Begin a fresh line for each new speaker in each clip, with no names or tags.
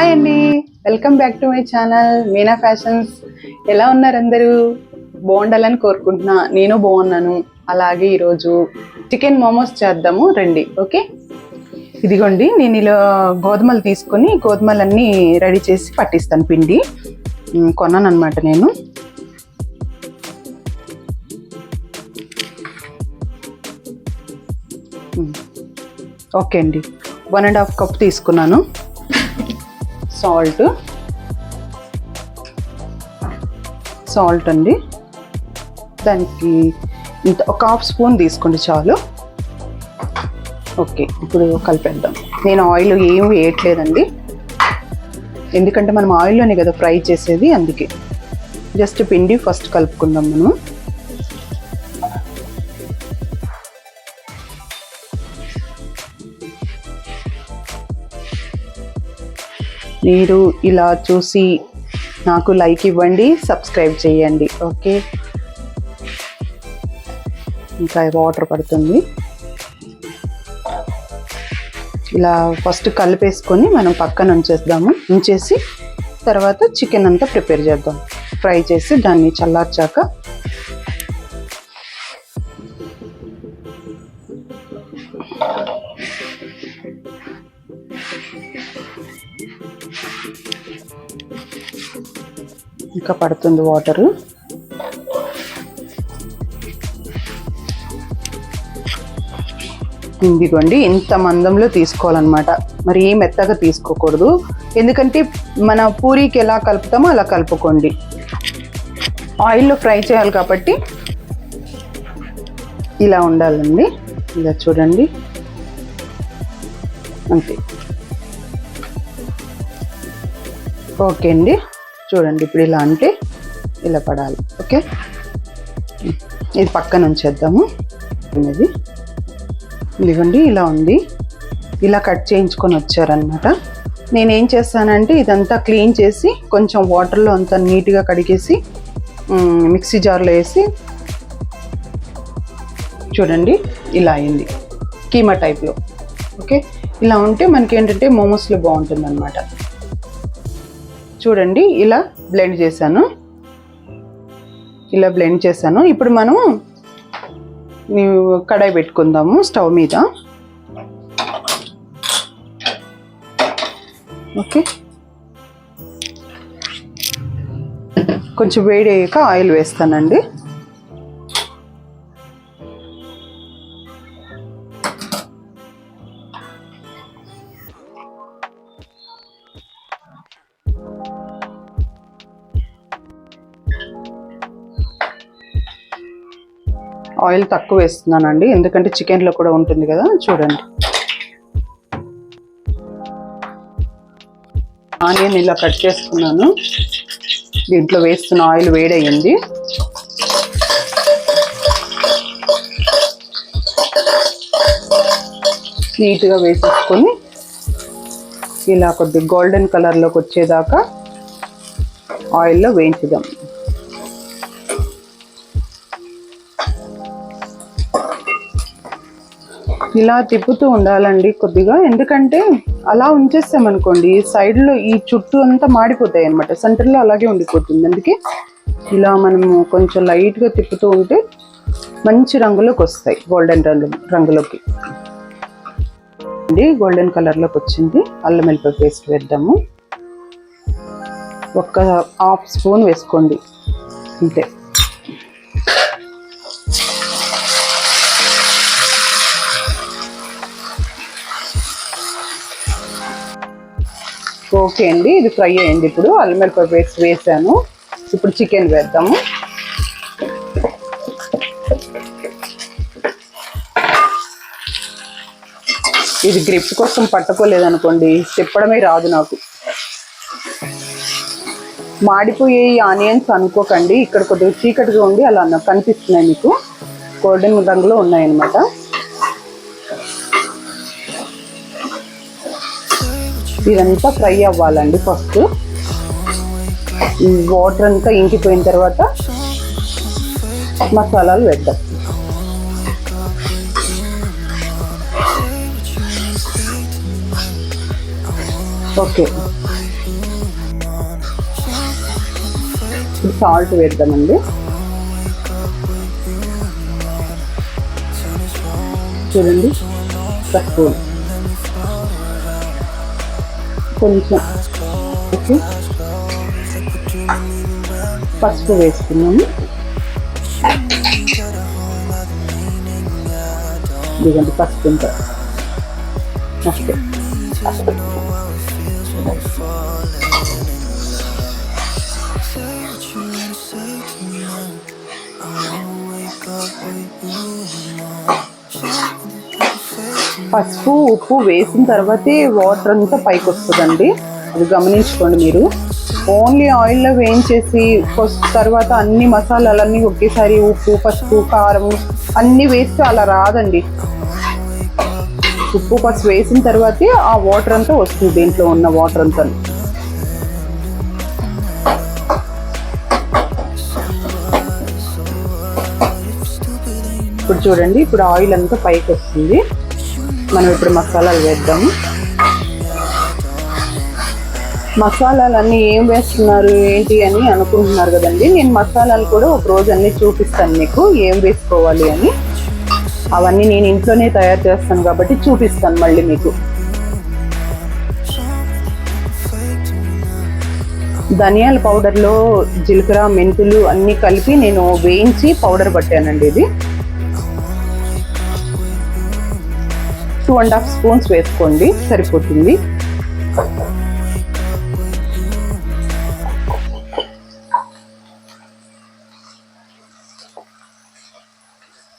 Hi అండి, welcome back to my channel Meena fashions. ఎలా ఉన్నారు అందరూ? బాగుండాలని కోరుకుంటున్నా. నేను బాగున్నాను. అలాగే ఈరోజు చికెన్ మోమోస్ చేద్దాము రండి. ఓకే, ఇదిగోండి నేను ఇలా గోధుమలు తీసుకొని గోధుమలన్నీ రెడీ చేసి పట్టిస్తాను. పిండి కొన్నాను అనమాట నేను. ఓకే అండి, 1.5 కప్ తీసుకున్నాను. సాల్ట్ అండి, దానికి ఇంత ఒక హాఫ్ స్పూన్ తీసుకోండి చాలు. ఓకే, ఇప్పుడు కలిపేద్దాం. నేను ఆయిల్ ఏం వేయట్లేదండి, ఎందుకంటే మనం ఆయిల్లోనే కదా ఫ్రై చేసేది, అందుకే జస్ట్ పిండి ఫస్ట్ కలుపుకుందాం మనం. మీరు ఇలా చూసి నాకు లైక్ ఇవ్వండి, సబ్స్క్రైబ్ చేయండి. ఓకే, ఇంకా వాటర్ పడుతుంది. ఇలా ఫస్ట్ కలిపేసుకొని మనం పక్కన ఉంచేసి తర్వాత చికెన్ అంతా ప్రిపేర్ చేద్దాం. ఫ్రై చేసి దాన్ని చల్లార్చాక ఇంకా పడుతుంది వాటరు. ఇదిగోండి, ఇంత మందంలో తీసుకోవాలన్నమాట. మరి మెత్తగా తీసుకోకూడదు, ఎందుకంటే మన పూరీకి ఎలా కలుపుతామో అలా కలుపుకోండి. ఆయిల్లో ఫ్రై చేయాలి కాబట్టి ఇలా ఉండాలండి. ఇలా చూడండి, అంతే. ఓకే అండి, చూడండి ఇప్పుడు ఇలా అంటే ఇలా పడాలి. ఓకే, ఇది పక్కన ఉంచేద్దాము. ఇదిగోండి ఇలా ఉంది. ఇలా కట్ చేయించుకొని వచ్చారనమాట. నేనేం చేస్తానంటే ఇదంతా క్లీన్ చేసి కొంచెం వాటర్లో అంతా నీట్గా కడిగేసి మిక్సీ జార్లో వేసి, చూడండి ఇలా అయింది కీమా టైప్లో. ఓకే, ఇలా ఉంటే మనకి ఏంటంటే మోమోస్లో బాగుంటుంది అనమాట. చూడండి ఇలా బ్లెండ్ చేశాను. ఇప్పుడు మనం కడాయి పెట్టుకుందాము స్టవ్ మీద. ఓకే, కొంచెం వేడి అయ్యాక ఆయిల్ వేస్తానండి. ఆయిల్ తక్కువ వేస్తున్నానండి, ఎందుకంటే చికెన్లో కూడా ఉంటుంది కదా. చూడండి, ఆనియన్ ఇలా కట్ చేసుకున్నాను. దీంట్లో వేస్తున్న ఆయిల్ వేడయ్యింది. నీట్గా వేసేసుకొని ఇలా కొద్దిగా గోల్డెన్ కలర్లోకి వచ్చేదాకా ఆయిల్లో వేయించుదాం. ఇలా తిప్పుతూ ఉండాలండి కొద్దిగా, ఎందుకంటే అలా ఉంచేస్తామనుకోండి సైడ్లో ఈ చుట్టూ అంతా మాడిపోతాయి అన్నమాట, సెంటర్లో అలాగే ఉండిపోతుంది. అందుకే ఇలా మనము కొంచెం లైట్గా తిప్పుతూ ఉంటే మంచి రంగులోకి వస్తాయి, గోల్డెన్ రంగులోకి. గోల్డెన్ కలర్లోకి వచ్చింది. అల్లం వెల్లుల్లి పేస్ట్ వేద్దాము. ఒక హాఫ్ స్పూన్ వేసుకోండి అంతే. ఓకే అండి, ఇది ఫ్రై అయింది. ఇప్పుడు అల్లం వెల్లుల్లి పేస్ట్ వేసాను. ఇప్పుడు చికెన్ వేద్దాము. ఇది గ్రిప్ కోసం పట్టుకోలేదనుకోండి తిప్పడమే రాదు నాకు. మాడిపోయే ఆనియన్స్ అనుకోకండి, ఇక్కడ కొద్దిగా చీకటిగా ఉండి అలా కనిపిస్తున్నాయి మీకు, గోల్డెన్ రంగులో ఉన్నాయన్నమాట. ఇదంతా ఫ్రై అవ్వాలండి. ఫస్ట్ వాటర్ అంతా ఇంకిపోయిన తర్వాత మసాలాలు వేద్దాం. ఓకే, సాల్ట్ వేద్దామండి. చూడండి, తక్కువ కొంచెం. ఓకే, పసుపు వేసుకున్నాము. ఇదిగోండి పసుపు ఇంకా. ఓకే, పసుపు ఉప్పు వేసిన తర్వాతే వాటర్ అంతా పైకి వస్తుందండి, అది గమనించుకోండి మీరు. ఓన్లీ ఆయిల్లో వేయించేసి తర్వాత అన్ని మసాలాలన్నీ ఒకేసారి ఉప్పు పసుపు కారం అన్నీ వేస్తే అలా రాదండి. ఉప్పు పసుపు వేసిన తర్వాతే ఆ వాటర్ అంతా వస్తుంది, దీంట్లో ఉన్న వాటర్ అంతా. ఇప్పుడు చూడండి, ఇప్పుడు ఆయిల్ అంతా పైకి వస్తుంది. మనం ఇప్పుడు మసాలాలు వేద్దాము. మసాలాలన్నీ ఏం వేస్తున్నారు ఏంటి అని అనుకుంటున్నారు కదండి. నేను మసాలాలు కూడా ఒక రోజు అన్నీ చూపిస్తాను మీకు, ఏం వేసుకోవాలి అని. అవన్నీ నేను ఇంట్లోనే తయారు చేస్తాను కాబట్టి చూపిస్తాను మళ్ళీ మీకు. ధనియాల పౌడర్లో జీలకర్ర మెంతులు అన్నీ కలిపి నేను వేయించి పౌడర్ పట్టానండి. ఇది 2.5 స్పూన్స్ వేసుకోండి, సరిపోతుంది.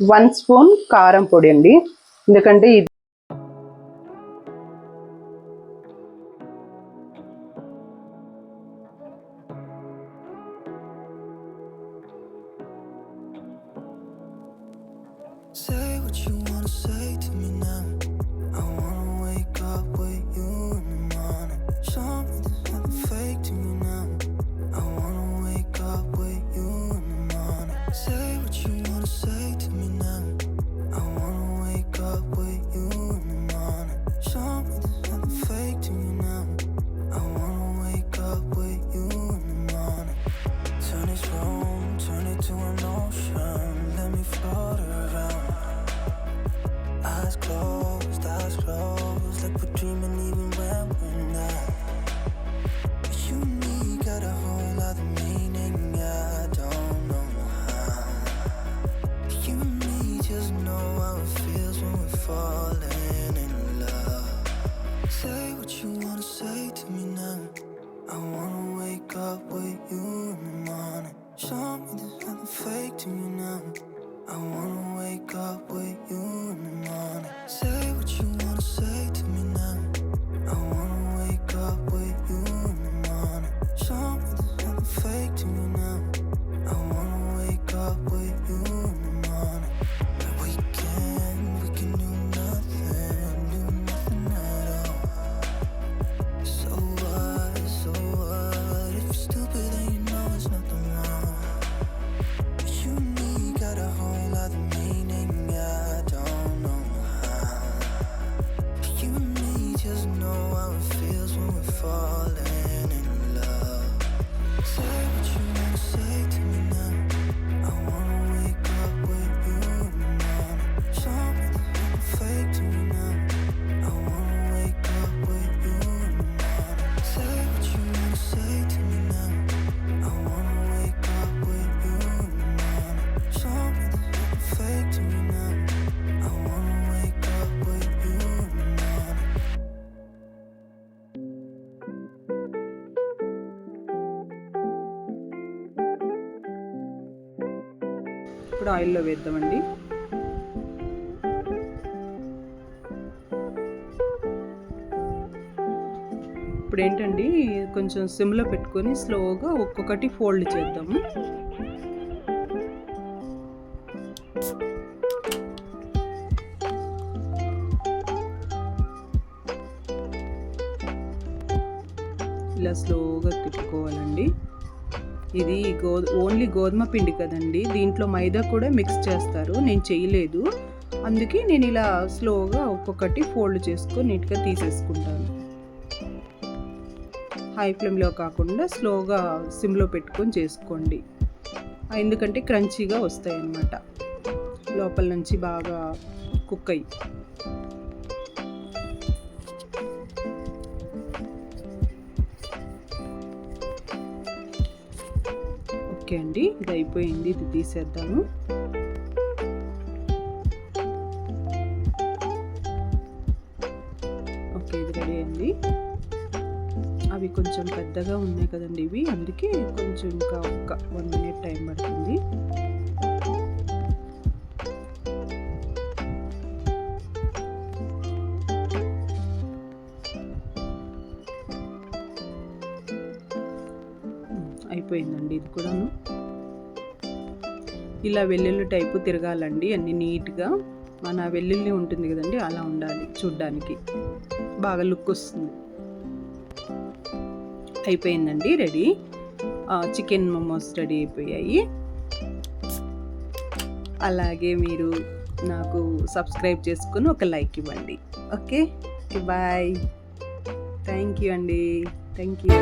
వన్ స్పూన్ కారం పొడి అండి, ఎందుకంటే ఇది ఇప్పుడు ఆయిల్లో వేద్దామండి. ఇప్పుడు ఏంటండి, కొంచెం సిమ్లో పెట్టుకొని స్లోగా ఒక్కొక్కటి ఫోల్డ్ చేద్దాము. ఇలా స్లోగా తిప్పుకోవాలండి. ఇది ఓన్లీ గోధుమ పిండి కదండి, దీంట్లో మైదా కూడా మిక్స్ చేస్తారు, నేను చేయలేదు. అందుకే నేను ఇలా స్లోగా ఒక్కొక్కటి ఫోల్డ్ చేసుకొని నీట్గా తీసేసుకుంటాను. హై ఫ్లేమ్లో కాకుండా స్లోగా సిమ్లో పెట్టుకొని చేసుకోండి. ఎందుకంటే క్రంచీగా వస్తాయి అన్నమాట, లోపల నుంచి బాగా కుక్ అయ్యి. ఓకే అండి, ఇది అయిపోయింది, ఇది తీసేద్దాము. ఓకే, ఇది రెడీ అయింది. అవి కొంచెం పెద్దగా ఉన్నాయి కదండి ఇవి, అందుకే కొంచెం ఇంకా ఒక 1 minute టైం పడుతుంది. అయిపోయిందండి ఇది కూడాను. ఇలా వెల్లుల్లి టైపు తిరగాలండి అన్ని నీట్గా. మన వెల్లుల్లి ఉంటుంది కదండి, అలా ఉండాలి చూడ్డానికి, బాగా లుక్ వస్తుంది. అయిపోయిందండి, రెడీ. చికెన్ మోమోస్ రెడీ అయిపోయాయి. అలాగే మీరు నాకు సబ్స్క్రైబ్ చేసుకొని ఒక లైక్ ఇవ్వండి. Okay, bye. థ్యాంక్ యూ అండి, థ్యాంక్ యూ.